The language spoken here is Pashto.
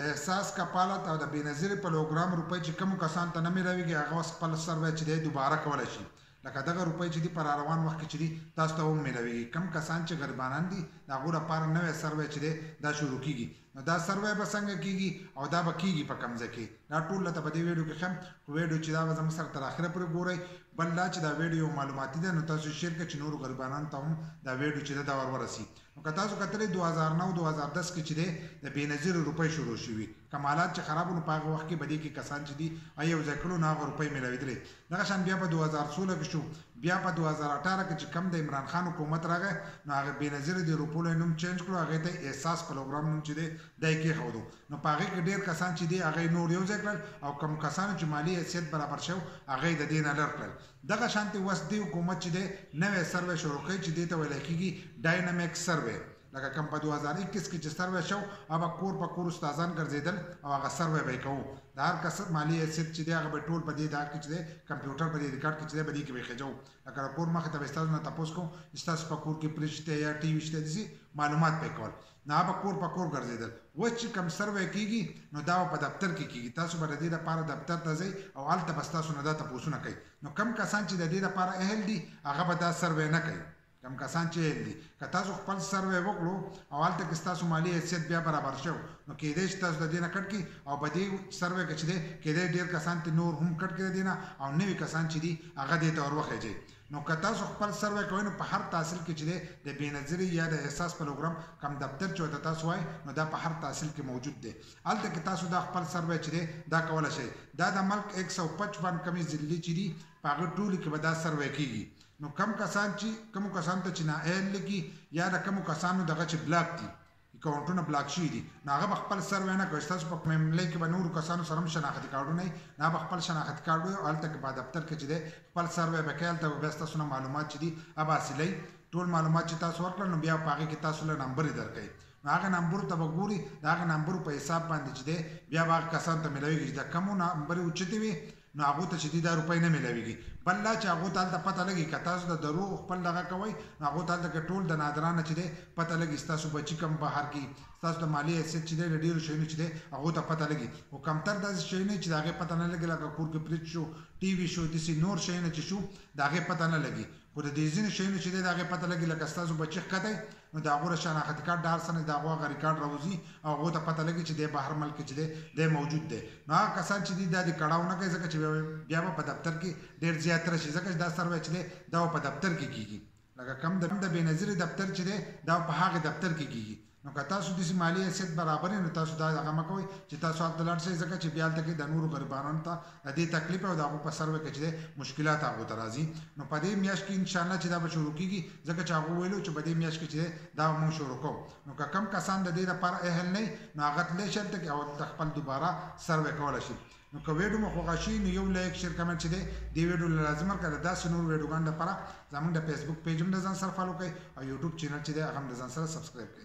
احساس کپالت او د بېنظیرې پروګرام روپۍ چې کومو کسانو ته نه میلاویږي هغه اوس خپل سروی چې دی دوباره کولی شي لکه دغه روپۍ چې دي په راروان وخت کې چې دي تاسو ته هم میلاویږي کوم کسان چې غریبانان دي د هغو لپاره نوی سروی چې دی دا شروع کیږي نو دا سروی به څنګه کیږي او دا به کیږي په کوم ځای کې دا ټول درته په دې ویډیو کې ښیم ویډیو چې دا به زموږ سره تر اخره پورې ګورئ بل دا چې دا ویډیو معلوماتي ده نو تاسو شیر کړئ چې نورو غریبانانو ته هم دا ویډیو چې ده دا ورسي نو که تاسو کتلې 2009-2010 کې چې دی د بېنظیرې روپۍ شروع شوي کمالات چې خراب وو نو په هغه وخت کې به دې کې کسان چې دي یو ځای کړو نو هغه روپۍ میلاوېدلې دغه شان بیا په 2016 کې شو بیا په 2018 کې چې کم د عمران خان حکومت راغی نو هغه بېنظیرې د روپو نوم چینج کړو هغې ته احساس پروګرام نوم چې دی دا یې کېښودو نو په هغې کې ډېر کسان چې دي هغه نور یو ځای کړل او کوم کسانو چې مالي حیثیت برابر شو هغه یې د دې نه لر کړل دغه شانتې اوس دې حکومت چې دی نوی سروی شروع کوي چې دې ته ویلی کېږي ډاینامیک سروی لکه کوم په 2021 کې چې سروی شو هغه کور په کور استادان ګرځېدل او هغه سروی به یې کوو د هر کس مالي حیثیت چې دی هغه به ټول په دې دا کې چې دی کمپیوټر په دې ریکارډ کې چې دی به دې کې به یې خېجو لکه د کور مخې ته به ستاسو نه تپوس کوم چې ستاسو په کور کې فریج شته یا ټي وي شته داسې معلومات به یې کول نو هغه به کور په کور ګرځېدل اوس چې کوم سروی کېږي نو دا به په دفتر کې کېږي تاسو به د دې لپاره دفتر ته ځئ او هلته به ستاسو نه دا تپوسونه کوي نو کم کسان چې د دې لپاره اهل دي هغه به دا سروی نه کوي کم کسان چې اهل دي که تاسو خپل سروی وکړو او هلته کې ستاسو مالي حیثیت بیا برابر شو نو کېدی چې تاسو د دې نه کټ کړي او په دې سروی کې چې دی کېدی ډېر کسان ته نور هم کټ کړي د دې نه او نوي کسان چې دي هغه دې ته ور وخېږي نو که تاسو خپل سروی کوئ نو په هر تحصیل کې چې دی د بېنظیرې یا د احساس پروګرام کم دفتر چې ورته تاسو وایي نو دا په هر تحصیل کې موجود دی هلته کې تاسو دا خپل سروی چې دی دا کولی شئ دا د ملک 155 کمې ضلعې چې دي په هغه ټولو کې به دا سروی کېږي نو کومو کسانو ته چې نااهل لګي یا د کومو کسانو دغه چې بلاک دي اکاونټونه بلاک شوي دي نو هغه به خپل سروی نه کوي ستاسو په معاملې کې به نورو کسانو سره هم شناختي کارډونه وي نو هغه به خپل شناختي کارډ وي او هلته کې په دفتر کې چې دی خپل سروی به کوي هلته به بیا ستاسو نه معلومات چې دي هغه حاصلوي ټول معلومات چې تاسو ورکړل نو بیا په هغې کې تاسو له نمبر یې درکوي نو هغه نمبرو ته به ګوري د هغه نمبرو په حساب باندې چې دی بیا به هغه کسانو ته میلاویږي چې د کمو نمبرې اوچتې وي نو هغو ته چې دي دا روپۍ نه میلاویږي بل لا چې هغو ته هلته پته لګي که تاسو د دروغ خپل دغه کوئ نو هغو ته هلته کې ټول د نادرانه چې دی پته لګي ستاسو بچي کم بهر کې ستاسو د مالي حیثیت چې دی د ډېرو شیانو چې دی هغو ته پته لګي خو کمتر داسې شیونه چې د هغې پته نه لګي لکه کور کې فریج شو ټي وي شو داسې نور شیونه چې شو د هغې پته نه لګي خو د دې ځینو شیانو چې دی د هغې پته لګي لکه ستاسو بچي ښکتی نو د هغو د شناختي کارډ د هر څه نه د هغو هغه ریکارډ راوځي او هغو ته پته لګي چې دی بهر ملک کې چې دی دی موجود دی نو هغه کسان چې دي دا د کړاو نه کوي ځکه چې بیا به په دفتر کې ډېر زیات راشي ځکه چې دا سروی چې دی دا په دفتر کې کېږي لکه کم د بېنظیرې دفتر چې دی دا په هغې دفتر کې کېږي نو که تاسو داسې مالي حیثیت برابر نو تاسو دا هغه مه کوئ چې تاسو هلته لاړ شئ ځکه چې بیا هلته کې د نورو غریبانو ته د دې تکلیف او د هغو په سروی کې چې دی مشکلات هغو ته راځي نو په دې میاشت کې انشاءالله چې دا به شروع کېږي ځکه چې هغو ویلو چې په دې میاشت کې چې دی دا به موږ شروع کوو نو که کم کسان د دې لپاره اهل نه نو هغه تللی شي هلته کې او هلته خپل دوباره سروی کولی شي نو که ویډیو مو خوښه شي نو یو لایک شیر کمنټ چې دی دې ویډیو له لازم ورکړه داسې نور ویډیوګانو لپاره زموږ د فیسبوک پیج هم د ځان سره فالو کړئ او یوټیوب چینل چې دی هغه هم د ځان سره سبسکرایب کړئ